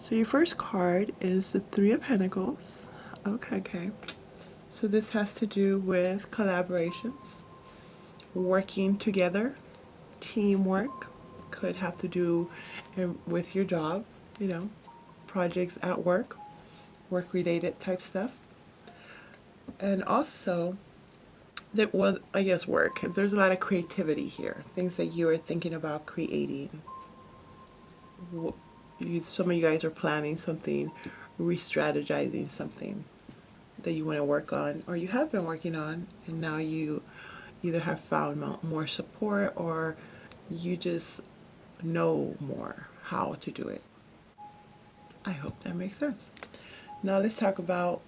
So your first card is the Three of Pentacles. Okay. So this has to do with collaborations, working together, teamwork. Could have to do with your job, you know, projects at work, work-related type stuff. And also, that, well, I guess work. There's a lot of creativity here, things that you are thinking about creating. Some of you guys are planning something, re-strategizing something that you want to work on, or you have been working on, and now you either have found more support, or you just know more how to do it. I hope that makes sense. Now let's talk about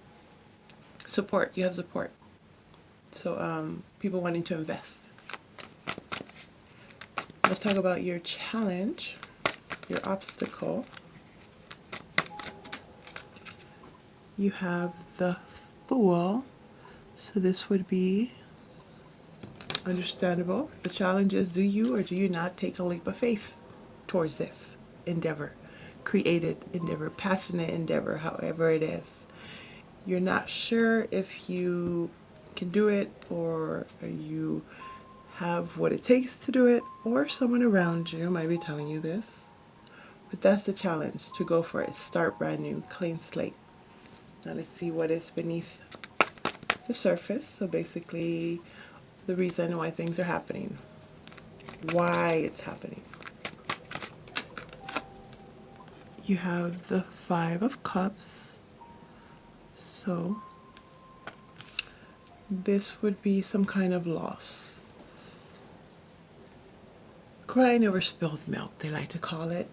support. You have support. So people wanting to invest. Let's talk about your challenge, your obstacle. You have the Fool. So this would be understandable. The challenge is, do you or do you not take a leap of faith towards this endeavor, created endeavor, passionate endeavor, however it is. You're not sure if you can do it, or you have what it takes to do it, or someone around you might be telling you this. But that's the challenge, to go for it. Start brand new, clean slate. Now let's see what is beneath the surface. So basically, the reason why things are happening, why it's happening. You have the Five of Cups. So this would be some kind of loss. Crying over spilled milk, they like to call it.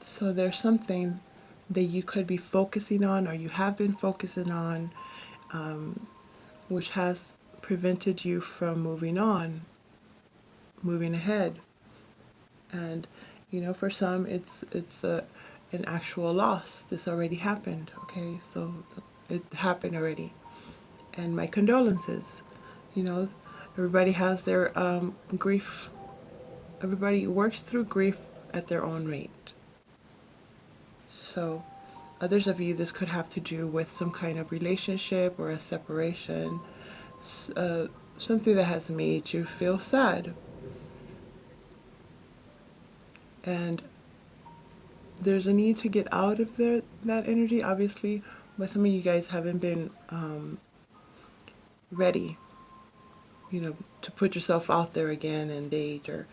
So there's something that you could be focusing on, or you have been focusing on, which has prevented you from moving on, moving ahead. And you know, for some it's an actual loss. This already happened. Okay, so it happened already, and my condolences. You know, everybody has their grief. Everybody works through grief at their own rate. So others of you, this could have to do with some kind of relationship or a separation, something that has made you feel sad. And there's a need to get out of that energy, obviously, but some of you guys haven't been ready, you know, to put yourself out there again and date, or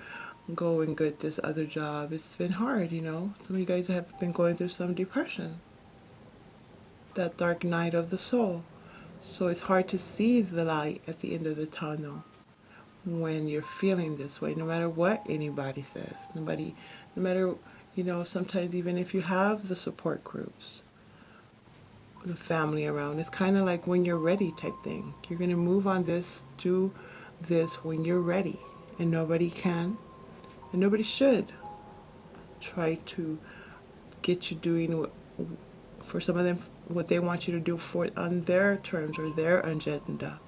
go and get this other job. It's been hard, you know. Some of you guys have been going through some depression, that dark night of the soul. So it's hard to see the light at the end of the tunnel when you're feeling this way, no matter what anybody says. No matter, you know, sometimes even if you have the support groups, the family around, it's kind of like when you're ready type thing. You're going to move on this, do this when you're ready. And nobody can, and nobody should try to get you doing what, for some of them, what they want you to do for on their terms or their agenda.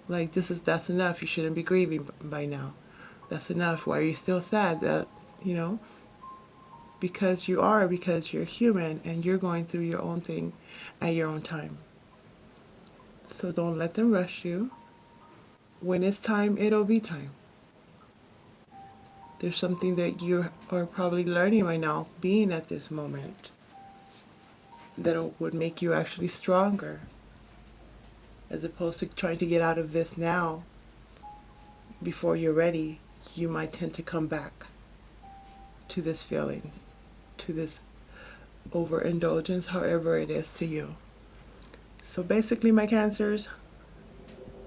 Like, that's enough. You shouldn't be grieving by now. That's enough. Why are you still sad? That, you know, because you're human, and you're going through your own thing at your own time. So don't let them rush you. When it's time, it'll be time. There's something that you are probably learning right now, being at this moment, that would make you actually stronger, as opposed to trying to get out of this now. Before you're ready, you might tend to come back to this feeling, to this overindulgence, however it is to you. So basically, my Cancers,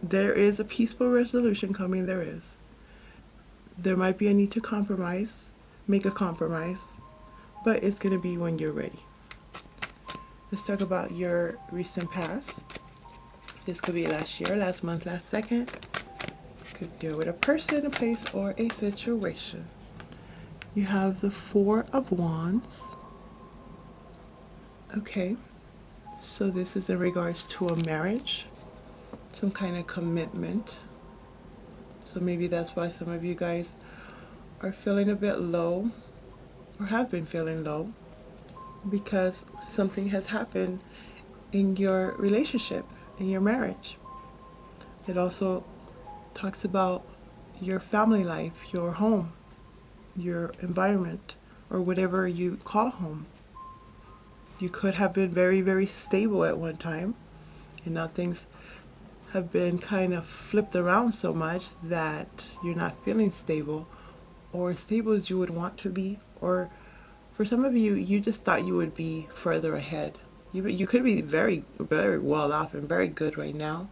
there is a peaceful resolution coming. There might be a need to compromise, make a compromise, but it's going to be when you're ready. Let's talk about your recent past. This could be last year, last month, last second. Could deal with a person, a place, or a situation. You have the Four of Wands. Okay, so this is in regards to a marriage, some kind of commitment. So maybe that's why some of you guys are feeling a bit low, or have been feeling low. because something has happened in your relationship, in your marriage. It also talks about your family life, your home, your environment, or whatever you call home. You could have been very, very stable at one time, and now things have been kind of flipped around so much that you're not feeling stable or stable as you would want to be. Or for some of you, you just thought you would be further ahead. You could be very, very well off and very good right now,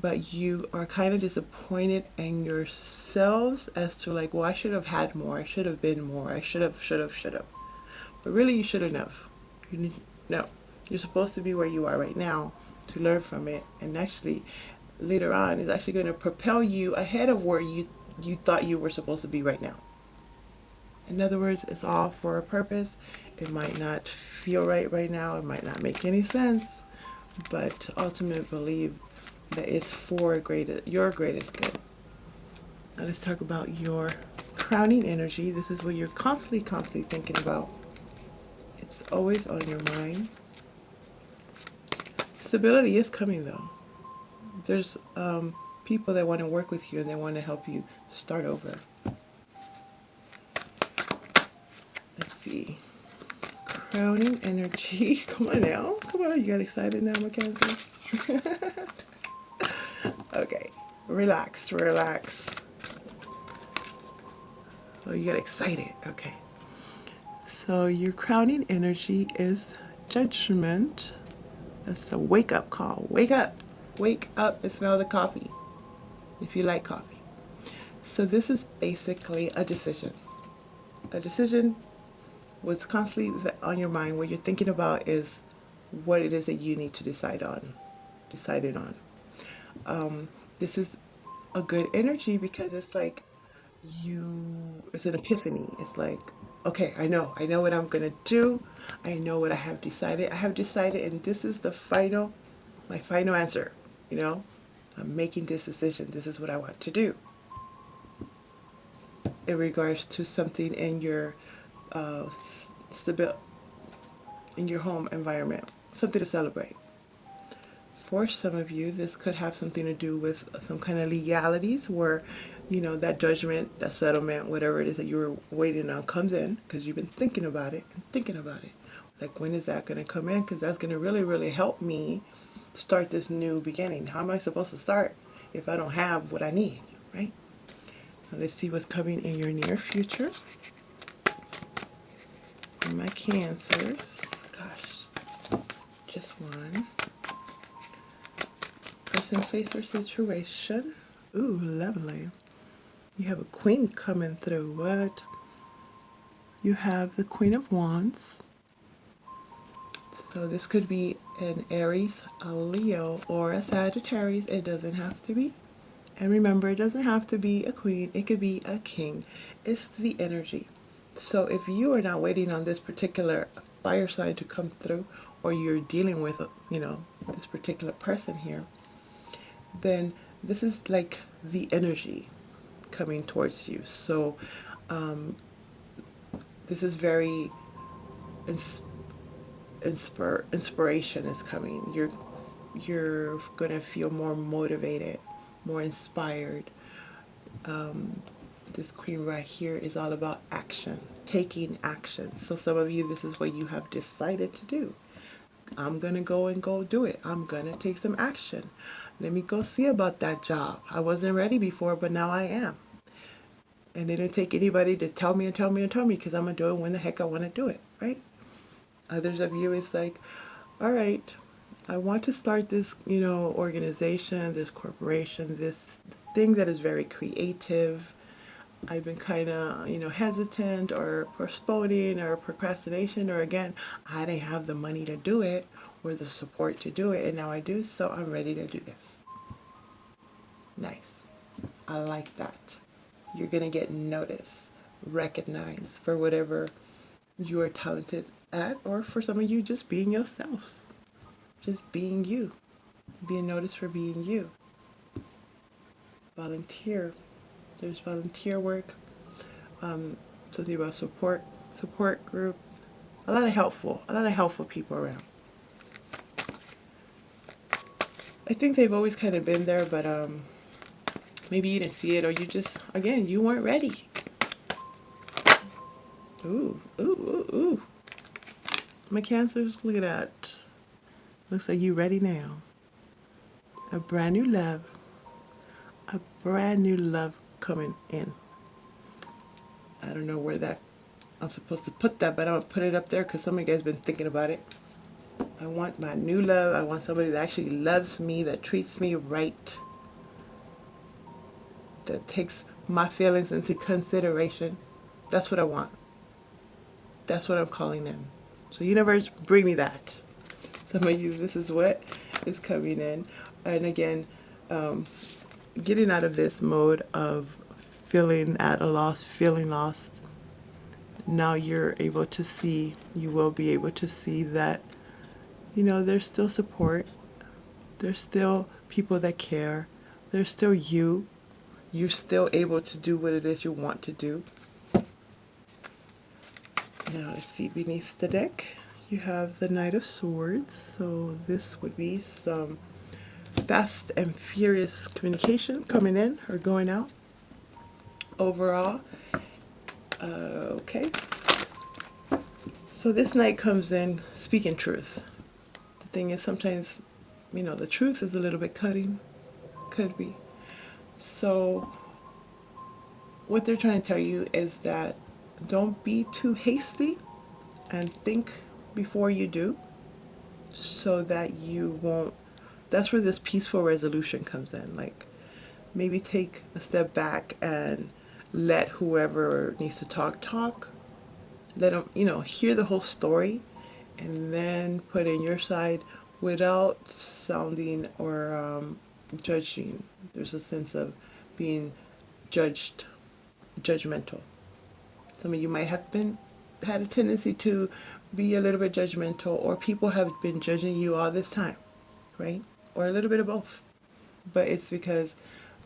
but you are kind of disappointed in yourselves as to like, well, I should have had more. I should have been more. I should have. But really, you shouldn't have. No, you're supposed to be where you are right now to learn from it, and actually, later on, is actually going to propel you ahead of where you thought you were supposed to be right now. In other words, it's all for a purpose. It might not feel right now. It might not make any sense, but ultimately believe that it's for your greatest good. Now let's talk about your crowning energy. This is what you're constantly thinking about. It's always on your mind. Stability is coming though. There's people that want to work with you and they want to help you start over. Let's see. Crowning energy. Come on now. Come on. You got excited now, my Cancers? Okay. Relax. Relax. Oh, you got excited. Okay. So your crowning energy is judgment. That's a wake up call. Wake up. Wake up and smell the coffee. If you like coffee. So this is basically a decision. A decision, what's constantly on your mind, what you're thinking about is what it is that you need to decided on. This is a good energy because it's like it's an epiphany. It's like, okay, I know what I'm gonna do. I know what I have decided. And this is my final answer. You know, I'm making this decision. This is what I want to do. In regards to something in your in your home environment, something to celebrate. For some of you, this could have something to do with some kind of legalities where, that judgment, that settlement, whatever it is that you were waiting on comes in because you've been thinking about it and thinking about it. Like, when is that going to come in? Because that's going to really, really help me start this new beginning. How am I supposed to start if I don't have what I need, right? Now let's see what's coming in your near future. For my Cancers, gosh, just one. Person, place, or situation. Ooh, lovely. You have a queen coming through. What? You have the Queen of Wands. So this could be an Aries, a Leo, or a Sagittarius. It doesn't have to be. And remember, it doesn't have to be a queen. It could be a king. It's the energy. So if you are not waiting on this particular fire sign to come through, or you're dealing with, this particular person here, then this is like the energy coming towards you. So this is very inspiration is coming. You're gonna feel more motivated, more inspired. This queen right here is all about action, taking action. So some of you, this is what you have decided to do. I'm gonna go do it. I'm gonna take some action. Let me go see about that job. I wasn't ready before, but now I am. And it didn't take anybody to tell me because I'm gonna do it when the heck I want to do it, right? Others of you, it's like, all right, I want to start this, organization, this corporation, this thing that is very creative. I've been kind of, hesitant or postponing or procrastination, or again, I didn't have the money to do it or the support to do it, and now I do, so I'm ready to do this. Nice. I like that. You're going to get noticed, recognized for whatever you are talented at, or for some of you, just being yourselves. Just being you. Being noticed for being you. Volunteer. There's volunteer work. Something about support group. a lot of helpful people around. I think they've always kind of been there, but maybe you didn't see it, or you just, again, you weren't ready. Ooh, ooh, ooh, ooh. My Cancers, look at that. Looks like you ready now. A brand new love. A brand new love coming in. I don't know where that, I'm supposed to put that, but I'm going to put it up there because some of you guys have been thinking about it. I want my new love. I want somebody that actually loves me, that treats me right, that takes my feelings into consideration. That's what I want. That's what I'm calling in. So universe, bring me that. Some of you, this is what is coming in. And again, getting out of this mode of feeling at a loss, feeling lost. Now you're able to see, you will be able to see that, you know, there's still support. There's still people that care. There's still you. You're still able to do what it is you want to do. Now let's see, beneath the deck, you have the Knight of Swords. So this would be some fast and furious communication coming in or going out. Overall, okay. So this Knight comes in speaking truth. The thing is, sometimes, you know, the truth is a little bit cutting. Could be. So what they're trying to tell you is that don't be too hasty and think before you do, so that you won't, that's where this peaceful resolution comes in. Like, maybe take a step back and let whoever needs to talk. Let them, you know, hear the whole story, and then put in your side without sounding or judging. There's a sense of being judgmental. Some of you might have had a tendency to be a little bit judgmental, or people have been judging you all this time, right? Or a little bit of both. But it's because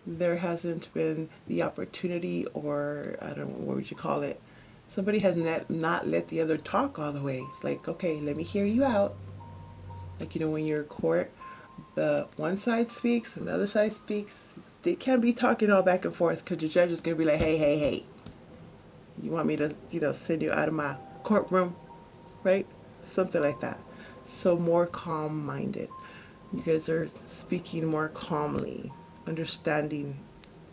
there hasn't been the opportunity, or I don't know, what would you call it? Somebody has not let the other talk all the way. It's like, okay, let me hear you out. Like, you know, when you're in court, the one side speaks and the other side speaks. They can't be talking all back and forth because the judge is going to be like, hey, hey, hey. You want me to, you know, send you out of my courtroom, right? Something like that. So more calm-minded. You guys are speaking more calmly, understanding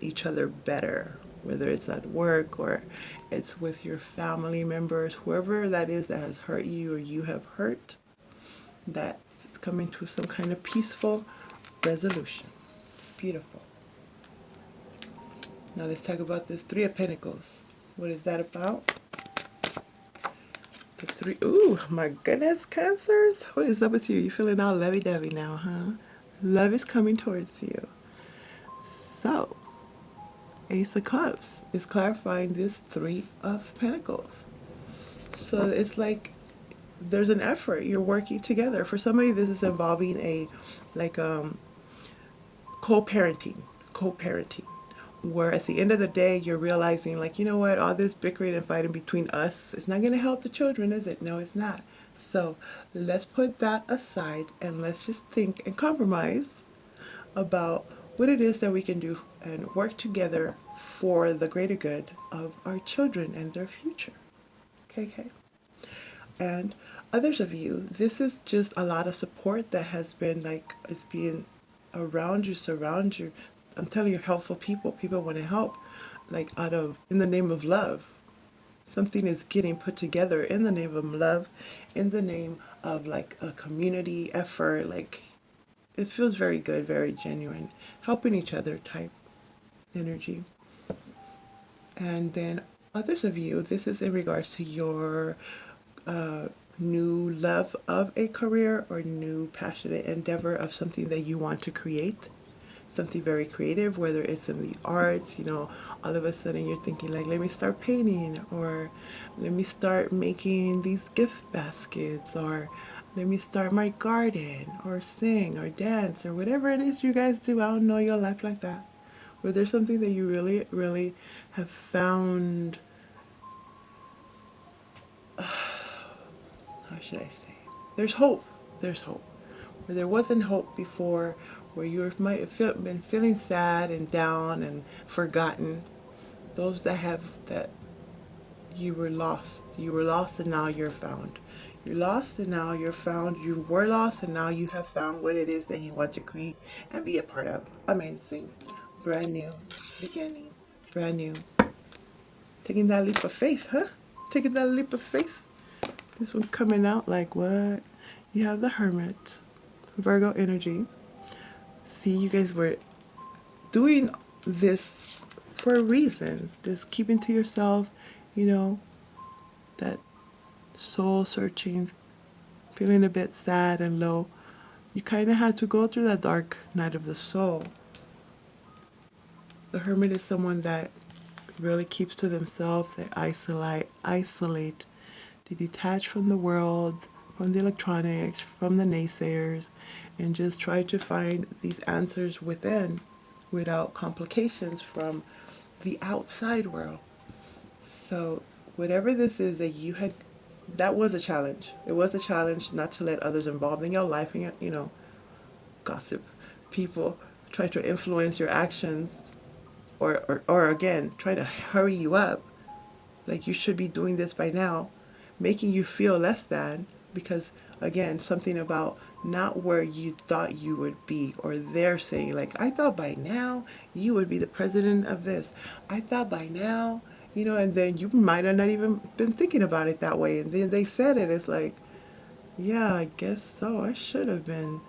each other better, whether it's at work or it's with your family members, whoever that is that has hurt you or you have hurt, that it's coming to some kind of peaceful resolution. Beautiful. Now let's talk about this Three of Pentacles. What is that about? The three, ooh, my goodness, Cancers. What is up with you? You feeling all lovey-dovey now, huh? Love is coming towards you. So, Ace of Cups is clarifying this Three of Pentacles. So it's like there's an effort. You're working together. For somebody, this is involving a, like, co-parenting, where at the end of the day, you're realizing, like, you know what, all this bickering and fighting between us is not going to help the children, is it? No, it's not. So let's put that aside and let's just think and compromise about what it is that we can do and work together for the greater good of our children and their future. Okay. And others of you, this is just a lot of support that has been, like, is being around you, surround you. I'm telling you, helpful people want to help, like, in the name of love. Something is getting put together in the name of love, in the name of, like, a community effort. Like, it feels very good, very genuine, helping each other type energy. And then others of you, this is in regards to your new love of a career or new passionate endeavor of something that you want to create. Something very creative, whether it's in the arts, you know, all of a sudden you're thinking, like, let me start painting, or let me start making these gift baskets, or let me start my garden, or sing, or dance, or whatever it is you guys do. I don't know your life like that. Where there's something that you really, really have found should I say? There's hope. There's hope. Where there wasn't hope before, where you might have been feeling sad and down and forgotten. Those that have that you were lost. You were lost and now you're found. You're lost and now you're found. You were lost and now you have found what it is that you want to create and be a part of. Amazing. Brand new beginning. Brand new. Taking that leap of faith, huh? Taking that leap of faith. This one coming out like what? You have the Hermit. Virgo energy. See, you guys were doing this for a reason. Just keeping to yourself, you know, that soul searching, feeling a bit sad and low. You kind of had to go through that dark night of the soul. The Hermit is someone that really keeps to themselves. They isolate, they detach from the world, from the electronics, from the naysayers, and just try to find these answers within without complications from the outside world. So whatever this is that you had, that was a challenge. It was a challenge not to let others involved in your life and, you know, gossip, people try to influence your actions or again, try to hurry you up. Like you should be doing this by now, making you feel less than because, again, something about not where you thought you would be, or they're saying, like, I thought by now you would be the president of this. I thought by now, you know, and then you might have not even been thinking about it that way. And then they said it, it's like, yeah, I guess so. I should have been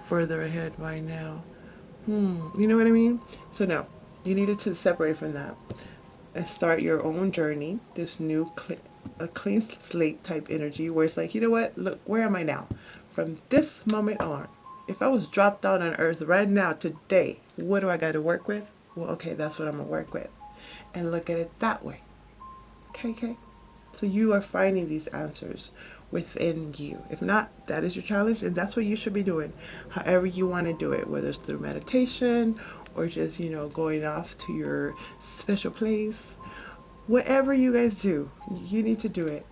further ahead by now. You know what I mean? So no, you needed to separate from that and start your own journey, this new a clean slate type energy where it's like, you know what, look, where am I now? From this moment on, if I was dropped down on earth right now, today, what do I got to work with? Well, okay, that's what I'm going to work with. And look at it that way. Okay? So you are finding these answers within you. If not, that is your challenge, and that's what you should be doing. However you want to do it, whether it's through meditation or just, you know, going off to your special place. Whatever you guys do, you need to do it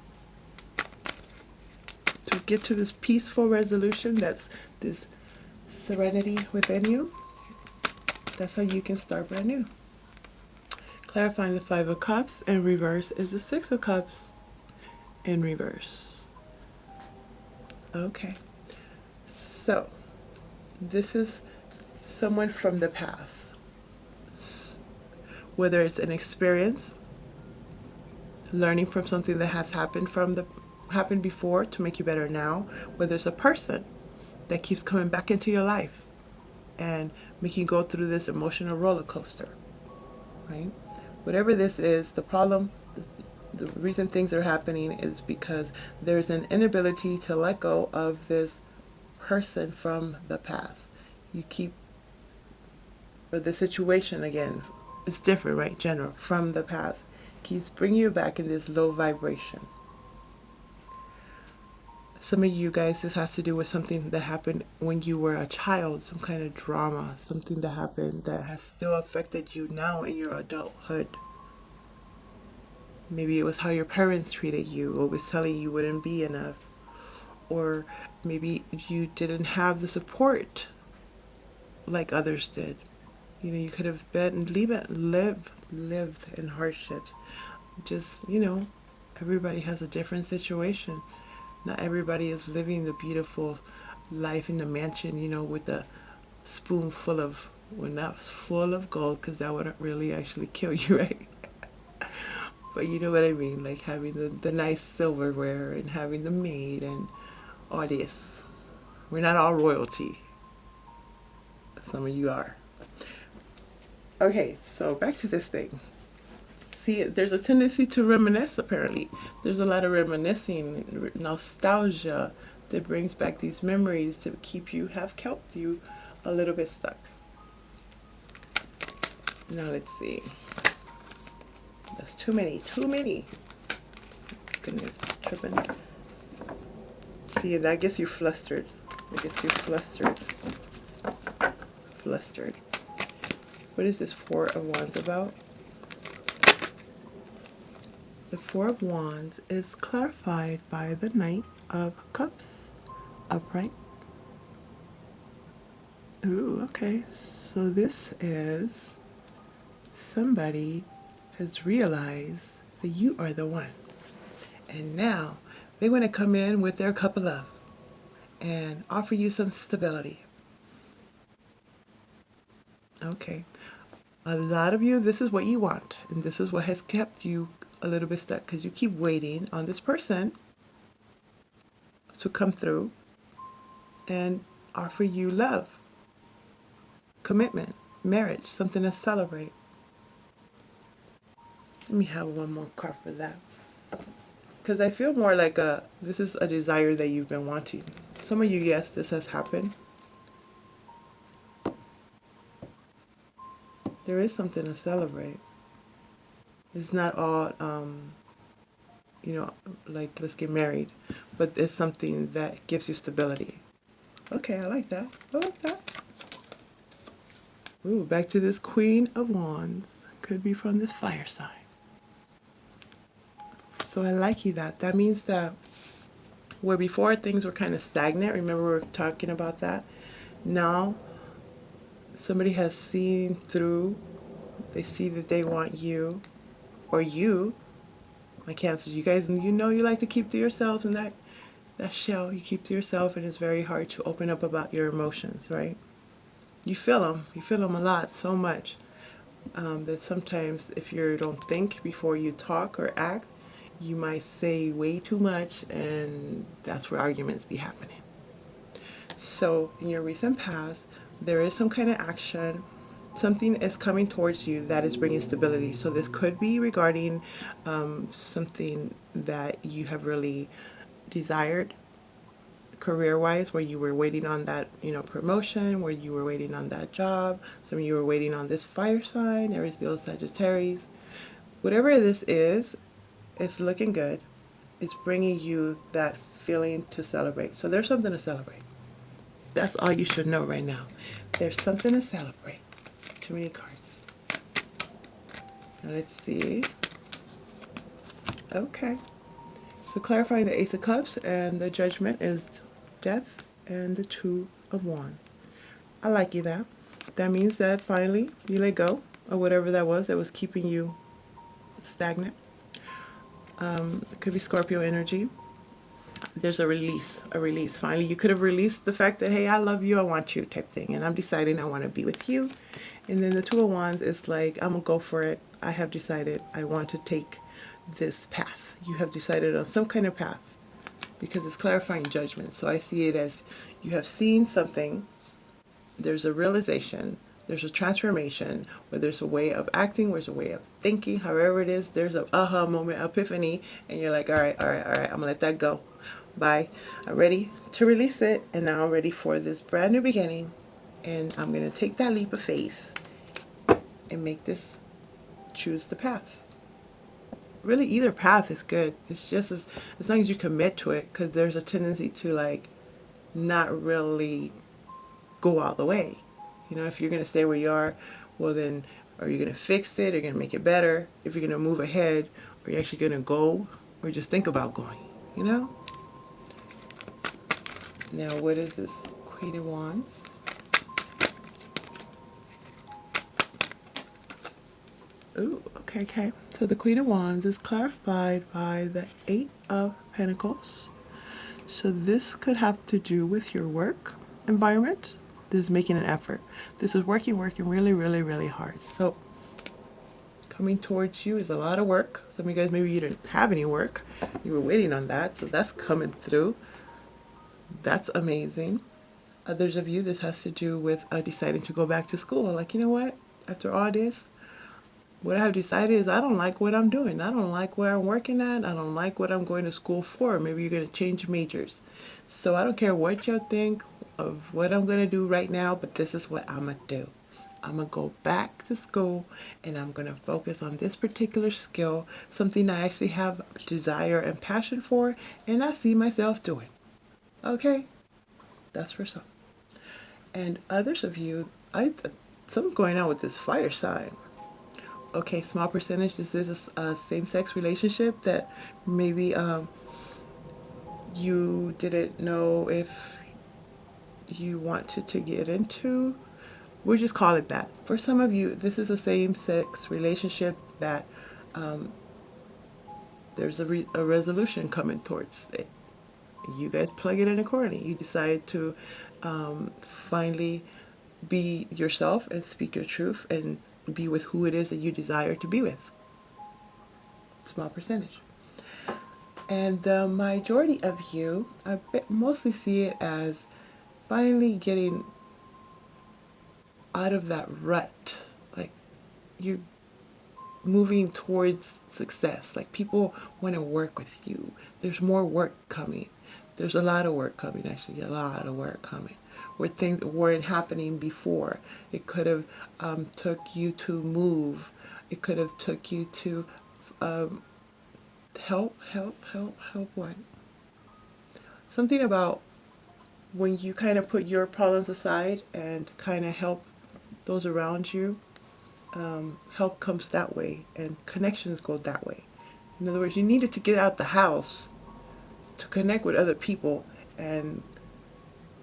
to get to this peaceful resolution. That's this serenity within you. That's how you can start brand new. Clarifying the Five of Cups in reverse is the Six of Cups in reverse. Okay, so this is someone from the past, whether it's an experience, learning from something that has happened before to make you better now, whether it's a person that keeps coming back into your life and making you go through this emotional roller coaster, right? Whatever this is, the problem, the reason things are happening is because there's an inability to let go of this person from the past. You keep, or the situation again, it's different, right? General, from the past, keeps bringing you back in this low vibration. Some of you guys, this has to do with something that happened when you were a child, some kind of drama, something that happened that has still affected you now in your adulthood. Maybe it was how your parents treated you, or was telling you wouldn't be enough, or maybe you didn't have the support like others did. You know, you could have lived in hardships. Just, you know, everybody has a different situation. Not everybody is living the beautiful life in the mansion, you know, with a spoonful of, well, not full of gold, because that would really actually kill you, right? But you know what I mean, like having the nice silverware and having the maid and all this. We're not all royalty. Some of you are. Okay, so back to this thing. See, there's a tendency to reminisce, apparently. There's a lot of reminiscing, nostalgia that brings back these memories to have kept you a little bit stuck. Now let's see. That's too many. Goodness, tripping. See, that gets you flustered. Flustered. What is this Four of Wands about? The Four of Wands is clarified by the Knight of Cups upright. Ooh, okay. So this is somebody has realized that you are the one. And now they want to come in with their cup of love and offer you some stability. Okay. A lot of you, this is what you want. And this is what has kept you a little bit stuck because you keep waiting on this person to come through and offer you love, commitment, marriage, something to celebrate. Let me have one more card for that. Because I feel more like this is a desire that you've been wanting. Some of you, yes, this has happened. There is something to celebrate. It's not all, like let's get married, but it's something that gives you stability. Okay, I like that. I like that. Ooh, back to this Queen of Wands. Could be from this fire sign. So I like that. That means that where before things were kind of stagnant, remember we were talking about that? Now somebody has seen through, they see that they want you, or you, my Cancers, you guys, you know you like to keep to yourself, and that shell you keep to yourself, and it's very hard to open up about your emotions, right? You feel them a lot, so much, that sometimes if you don't think before you talk or act, you might say way too much, and that's where arguments be happening. So in your recent past, there is some kind of action, something is coming towards you that is bringing stability. So this could be regarding something that you have really desired career-wise, where you were waiting on that, promotion, where you were waiting on that job. Some of you were waiting on this fire sign, Aries, Leo, Sagittarius. Whatever this is, it's looking good. It's bringing you that feeling to celebrate. So there's something to celebrate. That's all you should know right now. There's something to celebrate. Too many cards. Now let's see. Okay. So clarifying the Ace of Cups, and the Judgment is Death and the Two of Wands. I like that. That means that finally you let go of whatever that was keeping you stagnant. It could be Scorpio energy. There's a release. Finally, you could have released the fact that, hey, I love you, I want you type thing, and I'm deciding I want to be with you. And then the Two of Wands is like, I'm going to go for it. I have decided I want to take this path. You have decided on some kind of path because it's clarifying judgment. So I see it as you have seen something, there's a realization, there's a transformation, where there's a way of acting, there's a way of thinking, however it is, there's a aha moment, epiphany, and you're like, all right, I'm gonna let that go. Bye. I'm ready to release it, and now I'm ready for this brand new beginning, and I'm gonna take that leap of faith and make this, choose the path. Really, either path is good. It's just as long as you commit to it, because there's a tendency to like not really go all the way. If you're going to stay where you are, well then, are you going to fix it? Are you going to make it better? If you're going to move ahead, are you actually going to go, or just think about going, Now, what is this Queen of Wands? Ooh, okay. So the Queen of Wands is clarified by the Eight of Pentacles. So this could have to do with your work environment. This is making an effort. This is working really, really, really hard. So coming towards you is a lot of work. Some of you guys, maybe you didn't have any work. You were waiting on that. So that's coming through. That's amazing. Others of you, this has to do with deciding to go back to school. Like, you know what? After all this, what I've decided is I don't like what I'm doing. I don't like where I'm working at. I don't like what I'm going to school for. Maybe you're going to change majors. So I don't care what y'all think of what I'm going to do right now, but this is what I'm going to do. I'm going to go back to school, and I'm going to focus on this particular skill, something I actually have desire and passion for, and I see myself doing. Okay? That's for some. And others of you, something's going on with this fire sign. okay, small percentage, this is a same-sex relationship that maybe you didn't know if you wanted to get into. We'll just call it that. For some of you, this is a same-sex relationship that there's a resolution coming towards it. You guys plug it in accordingly. You decide to finally be yourself and speak your truth and be with who it is that you desire to be with. Small percentage. And the majority of you, I mostly see it as finally getting out of that rut. Like you're moving towards success. Like people want to work with you. There's more work coming. There's a lot of work coming, actually, a lot of work coming. Where things weren't happening before. It could have took you to move. It could have took you to help what? Something about when you kind of put your problems aside and kind of help those around you. Help comes that way, and connections go that way. In other words, you needed to get out the house to connect with other people and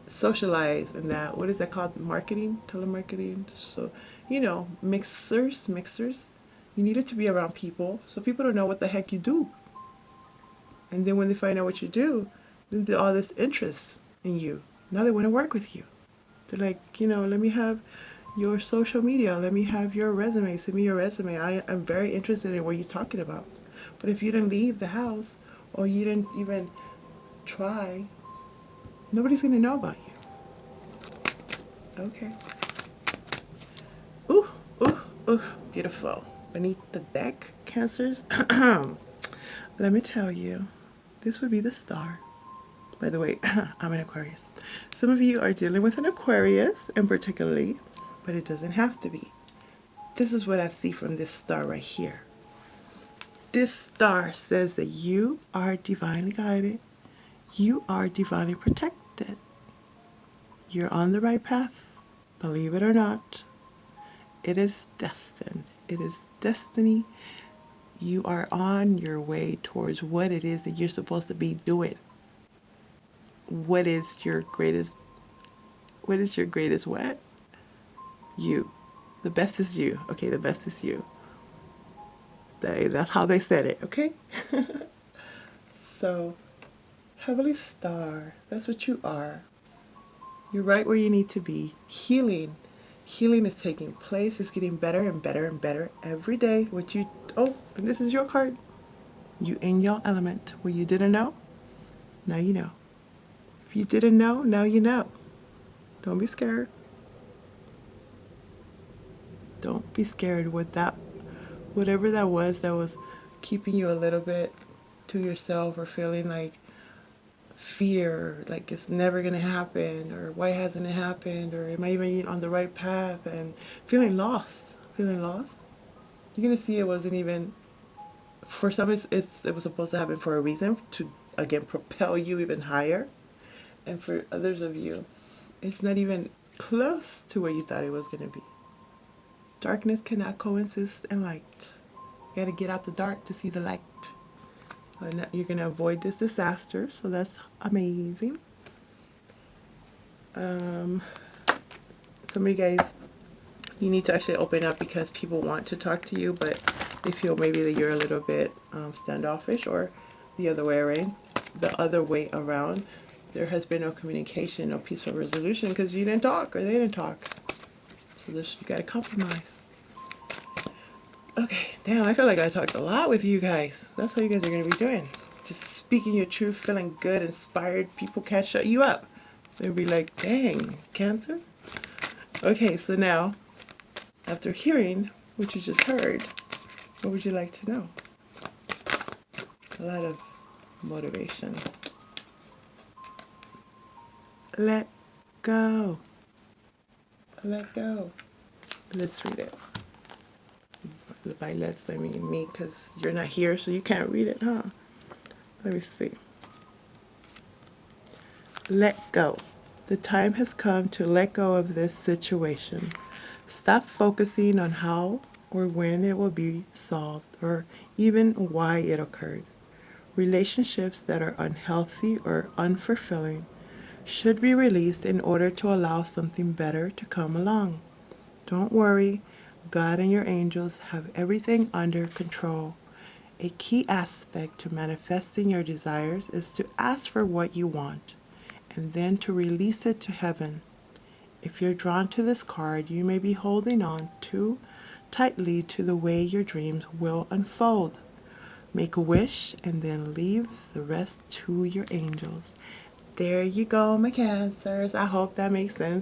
socialize and that. What is that called? Marketing, telemarketing. So, mixers. You needed to be around people so people don't know what the heck you do. And then when they find out what you do, then there's all this interest in you. Now they want to work with you. They're like, let me have your social media. Let me have your resume. Send me your resume. I'm very interested in what you're talking about. But if you didn't leave the house or you didn't even try, nobody's going to know about you. Okay. Ooh, ooh, ooh, beautiful. Beneath the deck, Cancers. Let me tell you, this would be the star. By the way, I'm an Aquarius. Some of you are dealing with an Aquarius, and particularly, but it doesn't have to be. This is what I see from this star right here. This star says that you are divinely guided. You are divinely protected. You're on the right path. Believe it or not. It is destined. It is destiny. You are on your way towards what it is that you're supposed to be doing. What is your greatest what? You. The best is you. Okay, the best is you. That's how they said it, okay? So, Heavenly Star, that's what you are. You're right where you need to be. Healing is taking place. It's getting better and better and better every day. And this is your card. You in your element. What you didn't know, now you know. If you didn't know, now you know. Don't be scared. Don't be scared with that. Whatever that was keeping you a little bit to yourself, or feeling like fear, like it's never going to happen, or why hasn't it happened, or am I even on the right path, and feeling lost. You're going to see it wasn't even, for some it was supposed to happen for a reason, to again propel you even higher. And for others of you, it's not even close to where you thought it was going to be. Darkness cannot coexist in light. You got to get out the dark to see the light. And you're going to avoid this disaster, so that's amazing. Some of you guys, you need to actually open up because people want to talk to you, but they feel maybe that you're a little bit standoffish, or the other way around. There has been no communication, no peaceful resolution because you didn't talk or they didn't talk. So you got to compromise. Okay, damn, I feel like I talked a lot with you guys. That's what you guys are going to be doing. Just speaking your truth, feeling good, inspired. People can't shut you up. They'll be like, dang, Cancer? Okay, so now, after hearing what you just heard, what would you like to know? A lot of motivation. Let go. Let go. Let's read it. By let's, I mean me, because you're not here, so you can't read it, huh? Let me see. Let go. The time has come to let go of this situation. Stop focusing on how or when it will be solved, or even why it occurred. Relationships that are unhealthy or unfulfilling should be released in order to allow something better to come along. Don't worry, God and your angels have everything under control. A key aspect to manifesting your desires is to ask for what you want and then to release it to heaven. If you're drawn to this card, you may be holding on too tightly to the way your dreams will unfold. Make a wish and then leave the rest to your angels. There you go, my Cancers. I hope that makes sense.